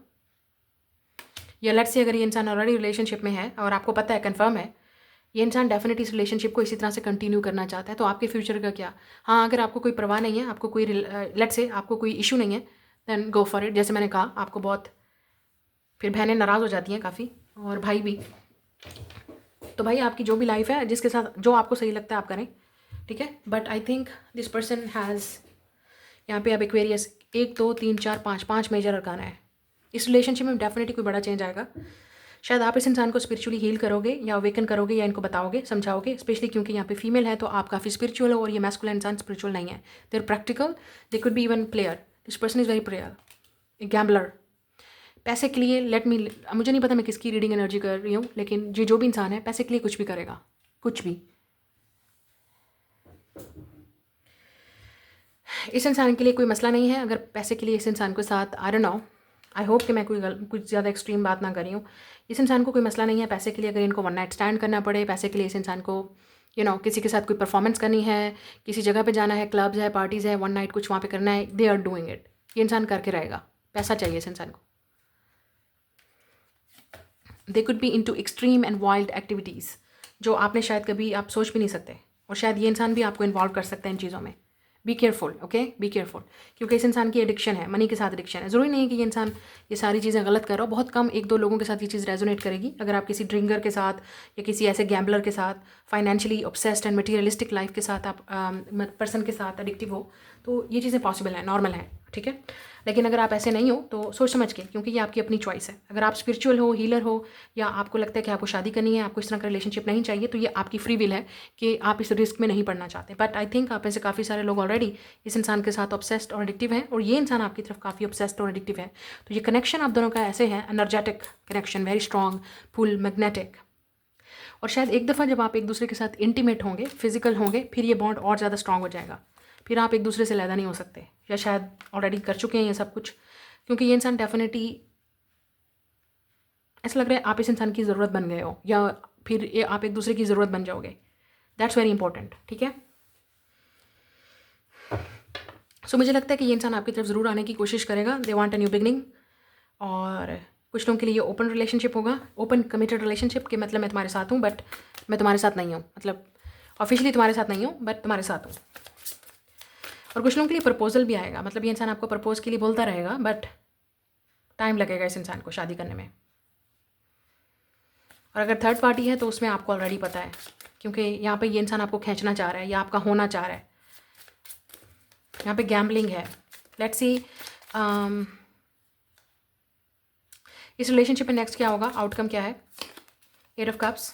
या लेट्स से अगर ये इंसान ऑलरेडी रिलेशनशिप में है और आपको पता है, कंफर्म है, ये इंसान डेफिनेटली इस रिलेशनशिप को इसी तरह से कंटिन्यू करना चाहता है, तो आपके फ्यूचर का क्या? हाँ, अगर आपको कोई परवाह नहीं है, आपको कोई लेट्स से आपको कोई इशू नहीं है, देन गो फॉर इट। जैसे मैंने कहा, आपको बहुत फिर बहनें नाराज़ हो जाती हैं काफ़ी, और भाई भी। तो भाई आपकी जो भी लाइफ है, जिसके साथ जो आपको सही लगता है आप करें, ठीक है। But I think this person has, यहाँ पे अब एक्वेरियस 1 2 3 4 5 मेजर अरकान है। इस रिलेशनशिप में डेफिनेटली कोई बड़ा चेंज आएगा। शायद आप इस इंसान को स्पिरिचुअली हील करोगे या अवेकन करोगे या इनको बताओगे, समझाओगे, स्पेशली क्योंकि यहाँ पे फीमेल है, तो आप काफ़ी स्पिरिचुअल हो और ये मैस्कुलिन इंसान स्पिरिचुअल नहीं है। They are practical, they could be even player. This person is very player, a gambler. पैसे के लिए मुझे नहीं पता मैं किसकी रीडिंग एनर्जी कर रही हूँ, लेकिन जो भी इंसान है पैसे के लिए कुछ भी करेगा, कुछ भी। इस इंसान के लिए कोई मसला नहीं है अगर पैसे के लिए इस इंसान के साथ, I don't know, I hope कि मैं कुछ ज़्यादा एक्सट्रीम बात ना कर रही हूँ। इस इंसान को कोई मसला नहीं है पैसे के लिए, अगर इनको वन नाइट स्टैंड करना पड़े पैसे के लिए, इस इंसान को किसी के साथ कोई परफॉर्मेंस करनी है, किसी जगह पे जाना है, क्लब्स है, पार्टीज़ है, वन नाइट कुछ वहाँ पे करना है, दे आर डूइंग इट। ये इंसान करके रहेगा, पैसा चाहिए इस इंसान को। दे could B into extreme and wild activities, जो आपने शायद कभी आप सोच भी नहीं सकते, और शायद ये इंसान भी आपको इन्वॉल्व कर सकता है इन चीज़ों में। Be careful, okay, be careful, क्योंकि इस इंसान की एडिक्शन है, मनी के साथ एडिक्शन है। ज़रूरी नहीं है कि ये इंसान ये सारी चीज़ें गलत कर रहा हो, बहुत कम 1 2 लोगों के साथ ये चीज़ रेजोनेट करेगी। अगर आप किसी ड्रिंकर के साथ या किसी ऐसे गैम्बलर के साथ, financially obsessed and materialistic life के साथ आप पर्सन के साथ एडिक्टिव हो, तो ये चीज़ें पॉसिबल हैं, नॉर्मल है, ठीक है। लेकिन अगर आप ऐसे नहीं हो तो सोच समझ के, क्योंकि ये आपकी अपनी चॉइस है। अगर आप स्पिरिचुअल हो, हीलर हो, या आपको लगता है कि आपको शादी करनी है, आपको इस तरह का रिलेशनशिप नहीं चाहिए, तो ये आपकी फ्री विल है कि आप इस रिस्क में नहीं पड़ना चाहते। बट आई थिंक आप ऐसे काफ़ी सारे लोग ऑलरेडी इस इंसान के साथ ऑब्सेस्ड और एडिक्टिव हैं, और ये इंसान आपकी तरफ काफ़ी ऑब्सेस्ड और एडिक्टिव है। तो ये कनेक्शन आप दोनों का ऐसे है, energetic connection, very strong, full magnetic. और शायद एक दफ़ा जब आप एक दूसरे के साथ इंटीमेट होंगे, फिजिकल होंगे, फिर ये बॉन्ड और ज़्यादा स्ट्रॉन्ग हो जाएगा, फिर आप एक दूसरे से अलग नहीं हो सकते, या शायद ऑलरेडी कर चुके हैं ये सब कुछ, क्योंकि ये इंसान डेफिनेटली ऐसा लग रहा है आप इस इंसान की ज़रूरत बन गए हो, या फिर ये आप एक दूसरे की ज़रूरत बन जाओगे। दैट्स वेरी इंपॉर्टेंट, ठीक है। सो मुझे लगता है कि ये इंसान आपकी तरफ ज़रूर आने की कोशिश करेगा। They want a new beginning. और कुछ लोगों के लिए ये ओपन रिलेशनशिप होगा, ओपन कमिटेड रिलेशनशिप के मतलब मैं तुम्हारे साथ हूँ, बट मैं तुम्हारे साथ नहीं हूँ, मतलब ऑफिशियली तुम्हारे साथ नहीं हूँ, बट तुम्हारे साथ हूँ। और कुछ लोगों के लिए प्रपोजल भी आएगा, मतलब ये इंसान आपको प्रपोज के लिए बोलता रहेगा, बट टाइम लगेगा इस इंसान को शादी करने में। और अगर थर्ड पार्टी है तो उसमें आपको ऑलरेडी पता है, क्योंकि यहाँ पे ये इंसान आपको खींचना चाह रहा है या आपका होना चाह रहा है। यहाँ पे गैम्बलिंग है। लेट्स सी इस रिलेशनशिप में नेक्स्ट क्या होगा, आउटकम क्या है। 8 ऑफ कप्स,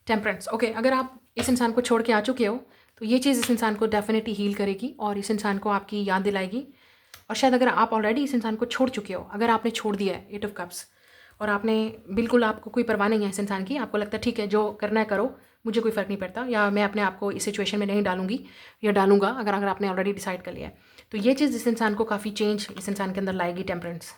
टेम्परेंस। ओके, अगर आप इस इंसान को छोड़ के आ चुके हो तो ये चीज़ इस इंसान को डेफिनेटली हील करेगी और इस इंसान को आपकी याद दिलाएगी। और शायद अगर आप ऑलरेडी इस इंसान को छोड़ चुके हो, अगर आपने छोड़ दिया है 8 ऑफ कप्स, और आपने बिल्कुल, आपको कोई परवाह नहीं है इस इंसान की, आपको लगता है ठीक है जो करना है करो, मुझे कोई फ़र्क नहीं पड़ता, या मैं अपने आप को इस सिचुएशन में नहीं डालूंगी या डालूंगा, अगर आपने ऑलरेडी डिसाइड कर लिया है, तो ये चीज़ इस इंसान को काफ़ी चेंज इस इंसान के अंदर लाएगी, टेम्परेंस।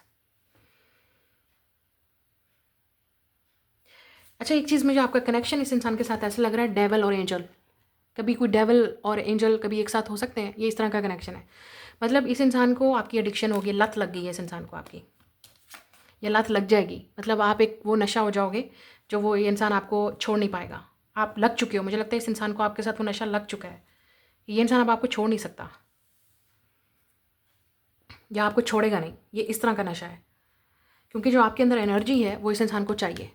अच्छा, एक चीज़, मुझे आपका कनेक्शन इस इंसान के साथ ऐसा लग रहा है डेवल और एंजल। कभी कोई डेवल और एंजल कभी एक साथ हो सकते हैं, ये इस तरह का कनेक्शन है। मतलब इस इंसान को आपकी एडिक्शन होगी, लत लग गई है इस इंसान को आपकी, या लत लग जाएगी, मतलब आप एक वो नशा हो जाओगे जो वो ये इंसान आपको छोड़ नहीं पाएगा। आप लग चुके हो, मुझे लगता है इस इंसान को आपके साथ वो नशा लग चुका है, ये इंसान अब आपको छोड़ नहीं सकता, या आपको छोड़ेगा नहीं, ये इस तरह का नशा है। क्योंकि जो आपके अंदर एनर्जी है वो इस इंसान को चाहिए।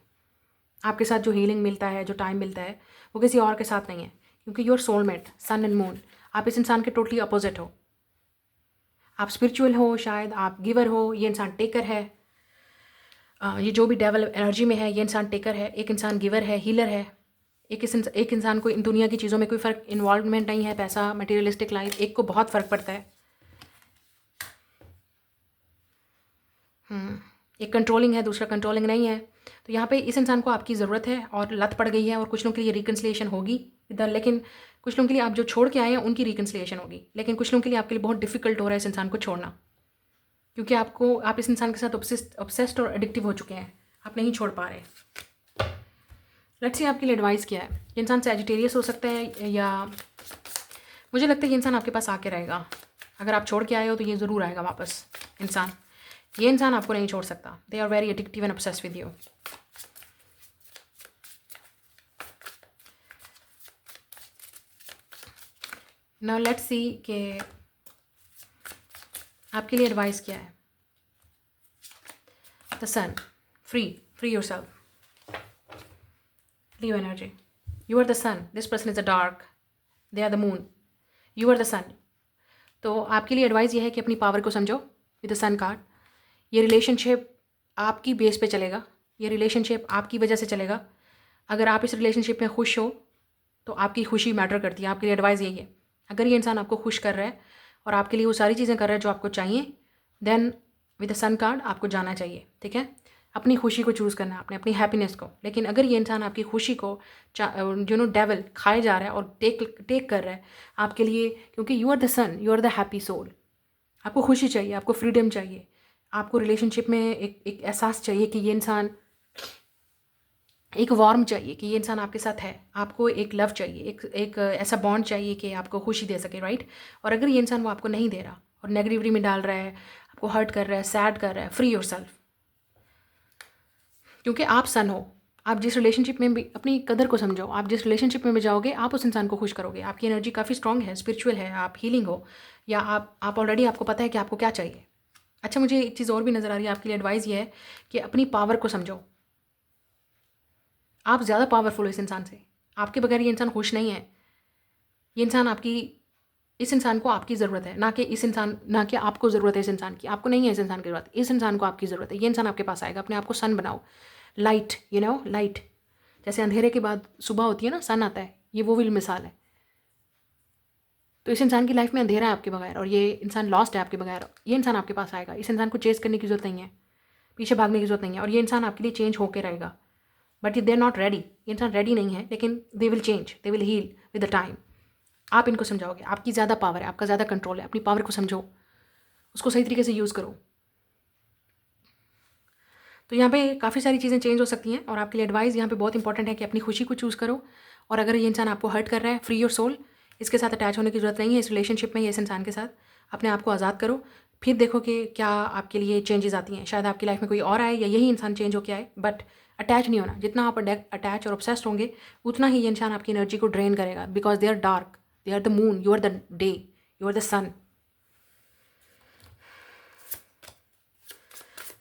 आपके साथ जो हीलिंग मिलता है, जो टाइम मिलता है, वो किसी और के साथ नहीं है, क्योंकि your soulmate, sun and moon, आप इस इंसान के टोटली अपोजिट हो। आप स्पिरिचुअल हो, शायद आप गिवर हो, ये इंसान टेकर है। ये जो भी डेवल एनर्जी में है, ये इंसान टेकर है, एक इंसान गिवर है, हीलर है। एक इंसान को इन दुनिया की चीज़ों में कोई फ़र्क, इन्वॉल्वमेंट नहीं है, पैसा, मटेरियलिस्टिक लाइफ, एक को बहुत फ़र्क पड़ता है। एक कंट्रोलिंग है, दूसरा कंट्रोलिंग नहीं है। तो यहाँ पे इस इंसान को आपकी ज़रूरत है और लत पड़ गई है, और कुछ लोगों के लिए रिकन्सिलिएशन होगी इधर, लेकिन कुछ लोगों के लिए आप जो छोड़ के आए हैं उनकी रिकन्सिलिएशन होगी, लेकिन कुछ लोगों के लिए आपके लिए बहुत डिफिकल्ट हो रहा है इस इंसान को छोड़ना। क्योंकि आप इस इंसान के साथ ऑब्सेस्ड और एडिक्टिव हो चुके हैं, आप नहीं छोड़ पा रहे। लेट्स सी आपके लिए एडवाइस क्या है। ये इंसान सैजिटेरियस हो सकता है, या मुझे लगता है ये इंसान आपके पास आके रहेगा। अगर आप छोड़ के आए हो तो ये ज़रूर आएगा वापस। ये इंसान आपको नहीं छोड़ सकता। They are very addictive and obsessed with you. Now let's see कि आपके लिए एडवाइस क्या है। The sun, free yourself, leave energy. You are the sun, this person is the dark, they are the moon, you are the sun. तो आपके लिए advice ये है कि अपनी पावर को समझो विद द सन कार्ड। ये रिलेशनशिप आपकी बेस पे चलेगा, ये रिलेशनशिप आपकी वजह से चलेगा। अगर आप इस रिलेशनशिप में खुश हो तो आपकी खुशी मैटर करती है। आपके लिए एडवाइस यही है, अगर ये इंसान आपको खुश कर रहा है और आपके लिए वो सारी चीज़ें कर रहा है जो आपको चाहिए, then with the sun card आपको जाना चाहिए। ठीक है, अपनी खुशी को चूज़ करना है आपने, अपनी हैप्पीनेस को। लेकिन अगर ये इंसान आपकी खुशी को डेविल खाए जा रहा है और टेक कर रहा है आपके लिए, क्योंकि you are the sun, you are the happy soul. आपको खुशी चाहिए, आपको फ्रीडम चाहिए, आपको रिलेशनशिप में एक एहसास चाहिए कि ये इंसान, एक वार्म चाहिए कि ये इंसान आपके साथ है। आपको एक लव चाहिए, एक ऐसा बॉन्ड चाहिए कि आपको खुशी दे सके, राइट। और अगर ये इंसान वो आपको नहीं दे रहा और नेगेटिविटी में डाल रहा है, आपको हर्ट कर रहा है, सैड कर रहा है, फ्री योरसेल्फ। क्योंकि आप सन हो। आप जिस रिलेशनशिप में भी अपनी कदर को समझो। आप जिस रिलेशनशिप में भी जाओगे आप उस इंसान को खुश करोगे। आपकी एनर्जी काफ़ी स्ट्रांग है, स्पिरिचुअल है, आप हीलिंग हो, या आप ऑलरेडी आपको पता है कि आपको क्या चाहिए। अच्छा, मुझे एक चीज़ और भी नज़र आ रही है। आपके लिए एडवाइस ये है कि अपनी पावर को समझो। आप ज़्यादा पावरफुल हो इस इंसान से। आपके बगैर ये इंसान खुश नहीं है। ये इंसान इस इंसान को आपकी ज़रूरत है, ना कि आपको ज़रूरत है इस इंसान की। आपको नहीं है इस इंसान की ज़रूरत, इस इंसान को आपकी ज़रूरत है। ये इंसान आपके पास आएगा। अपने आप को सन बनाओ, लाइट, लाइट। जैसे अंधेरे के बाद सुबह होती है ना, सन आता है, ये वो भी मिसाल है। तो इस इंसान की लाइफ में अंधेरा है आपके बगैर, और ये इंसान लॉस्ट है आपके बगैर। ये इंसान आपके पास आएगा। इस इंसान को चेस करने की ज़रूरत नहीं है, पीछे भागने की ज़रूरत नहीं है, और ये इंसान आपके लिए चेंज होकर रहेगा। But they are not ready. ये इंसान रेडी नहीं है, लेकिन they will change, they will heal with the time. आप इनको समझाओगे। आपकी ज़्यादा पावर है, आपका ज़्यादा कंट्रोल है। अपनी पावर को समझो, उसको सही तरीके से यूज़ करो। तो यहाँ पे काफ़ी सारी चीज़ें चेंज हो सकती हैं, और आपके लिए एडवाइस यहाँ पे बहुत इंपॉर्टेंट है कि अपनी खुशी को चूज़ करो। और अगर ये इंसान आपको हर्ट कर रहा है, फ्री योर सोल। इसके साथ अटैच होने की ज़रूरत नहीं है। इस रिलेशनशिप में, इस इंसान के साथ अपने आप को आज़ाद करो। फिर देखो कि क्या आपके लिए चेंजेस आती हैं। शायद आपकी लाइफ में कोई और आए, या यही इंसान चेंज होकर आए। बट अटैच नहीं होना। जितना आप अटैच और ऑब्सेस्ड होंगे, उतना ही ये इंसान आपकी एनर्जी को ड्रेन करेगा। Because they are dark, they are the moon, you are the day, you are the sun.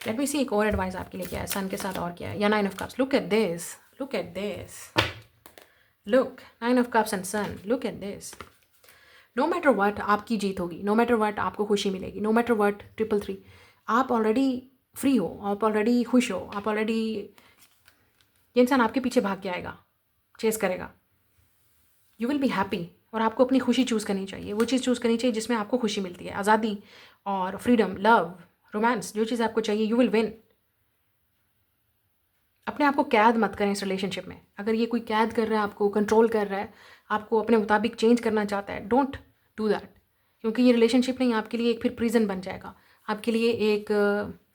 Let me see एक और एडवाइस आपके लिए क्या है। सन के साथ और क्या है, या 9 of cups. Look at this, look at this, look 9 of cups and sun. Look at this. No matter what आपकी जीत होगी, नो मैटर वट आपको खुशी मिलेगी, नो मैटर वट 333। आप ऑलरेडी फ्री हो, आप ऑलरेडी खुश हो, आप ऑलरेडी, ये इंसान आपके पीछे भाग के आएगा, चेस करेगा। You will be happy. और आपको अपनी खुशी चूज़ करनी चाहिए, वो चीज़ चूज़ करनी चाहिए जिसमें आपको खुशी मिलती है। आज़ादी और फ्रीडम, लव, रोमांस, जो चीज़ आपको चाहिए, यू विल विन। अपने आप को कैद मत करें इस रिलेशनशिप में। अगर ये कोई कैद कर रहा है, आपको कंट्रोल कर रहा है, आपको अपने मुताबिक चेंज करना चाहता है, डोंट डू दैट। क्योंकि ये रिलेशनशिप नहीं, आपके लिए एक फिर प्रिजन बन जाएगा। आपके लिए एक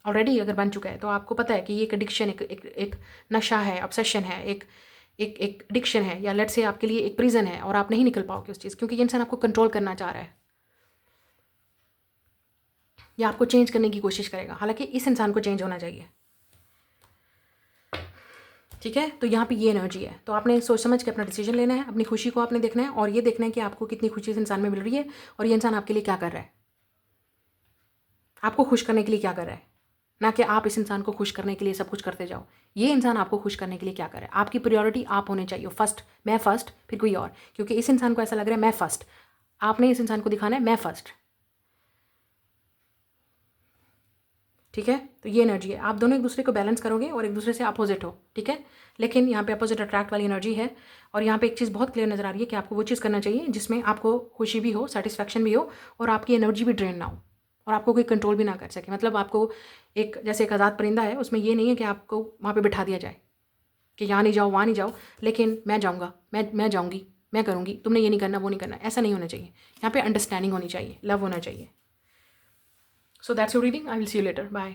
ऑलरेडी अगर बन चुका है, तो आपको पता है कि ये एक एडिक्शन, एक नशा है, ऑब्सेशन है, एक एडिक्शन है, या लेट्स से आपके लिए एक प्रिजन है, और आप नहीं निकल पाओगे उस चीज़, क्योंकि ये इंसान आपको कंट्रोल करना चाह रहा है, या आपको चेंज करने की कोशिश करेगा। हालांकि इस इंसान को चेंज होना चाहिए। ठीक है, तो यहाँ पे ये एनर्जी है। तो आपने सोच समझ के अपना डिसीजन लेना है, अपनी खुशी को आपने देखना है, और ये देखना है कि आपको कितनी खुशी इस इंसान में मिल रही है, और ये इंसान आपके लिए क्या कर रहा है, आपको खुश करने के लिए क्या कर रहा है। ना कि आप इस इंसान को खुश करने के लिए सब कुछ करते जाओ। ये इंसान आपको खुश करने के लिए क्या कर रहा है। आपकी प्रायोरिटी आप होने चाहिए फर्स्ट। मैं फर्स्ट, फिर कोई और। क्योंकि इस इंसान को ऐसा लग रहा है मैं फर्स्ट, आपने इस इंसान को दिखाना है मैं फर्स्ट। ठीक है, तो ये एनर्जी है। आप दोनों एक दूसरे को बैलेंस करोगे, और एक दूसरे से अपोजिट हो। ठीक है, लेकिन यहाँ पे अपोजिट अट्रैक्ट वाली एनर्जी है। और यहाँ पे एक चीज़ बहुत क्लियर नज़र आ रही है कि आपको वो चीज़ करना चाहिए जिसमें आपको खुशी भी हो, सेटिस्फैक्शन भी हो, और आपकी एनर्जी भी ड्रेन ना हो, और आपको कोई कंट्रोल भी ना कर सके। मतलब आपको जैसे एक आज़ाद परिंदा है, उसमें ये नहीं है कि आपको वहाँ पर बिठा दिया जाए कि यहाँ नहीं जाओ, वहाँ नहीं जाओ, लेकिन मैं जाऊँगा, मैं जाऊँगी, मैं करूँगी, तुमने ये नहीं करना, वो नहीं करना। ऐसा नहीं होना चाहिए। यहाँ पर अंडरस्टैंडिंग होनी चाहिए, लव होना चाहिए। So that's your reading. I will see you later. Bye.